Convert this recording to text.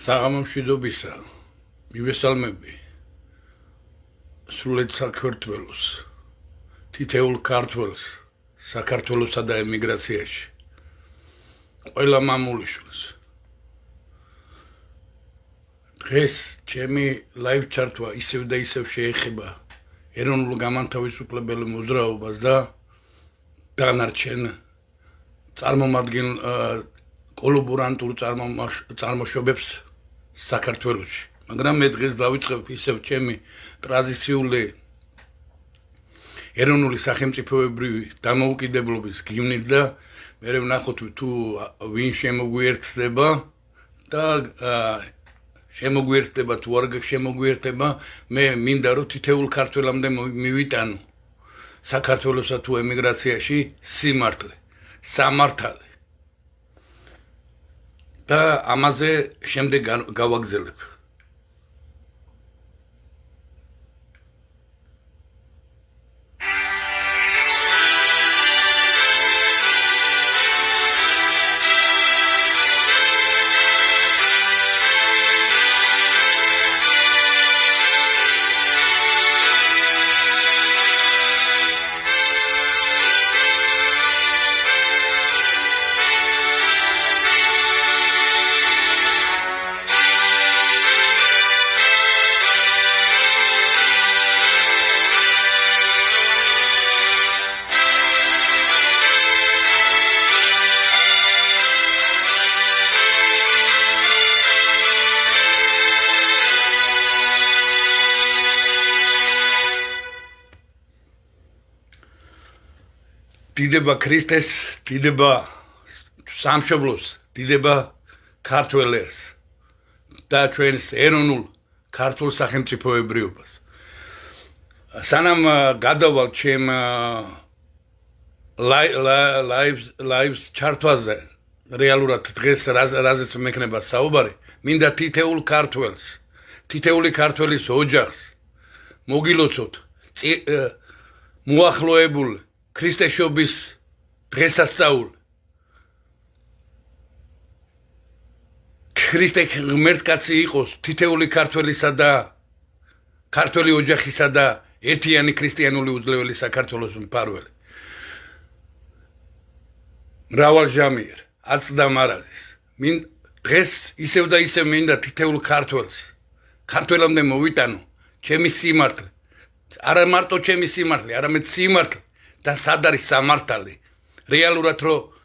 საღამომშვიდობისა მივესალმები სრულად საქართველოს თითეულ ქართველს საქართველოსა და ემიგრაციაში ყველა მამულიშვილს დღეს ჩემი ლაივ ჩართვა ისევ და ისევ შეეხება ეროვნულ გამანთავისუფლებელ მოძრაობას და დანარჩენ წარმომადგენელ კოლაბორანტულ წარმოშობებს საქართველოში. მაგრამ მე დღეს დავიწყებ ისევ ჩემი ტრადიციული ეროვნული სახელმწიფოებრივი დამოუკიდებლობის გიმნით და მე ვნახოთ თუ ვინ შემოგვიერთდება და შემოგვიერთდება თუ არ შემოგვიერთდება მე მინდა რომ თითოეულ ქართველამდე მივიტანო საქართველოსა თუ ემიგრაციაში სიმართლე, სამართალი და ამაზე შემდეგ გავაგზელებ. დიდება ქრისტეს, დიდება სამშობლოს, დიდება ქართველებს და ჩვენს ეროვნულ ქართულ სახელმწიფოებრიობას. სანამ გადავალ ჩემ ლაივს ჩართვაზე, რეალურად დღეს რაზეც მექნება საუბარი, მინდა თითოეულ ქართველს, თითოეული ქართველის ოჯახს მოგილოცოთ მოახლოებულ ქრისტეშობის დღესასწაული. ქრისტე ღმერთკაცი იყოს თითოეული ქართველისა და ქართველი ოჯახისა და ერთიანი ქრისტიანული უძლეველი საქართველოს მფარველი. მრავალჟამიერ აცდა მარადის. დღეს ისევ და ისევ მინდა თითოეულ ქართველს ქართველამდე მოვიტანო ჩემი სიმართლე. არა მარტო ჩემი სიმართლე, არამედ სიმართლე და სად არის სამართალი რეალურად რომ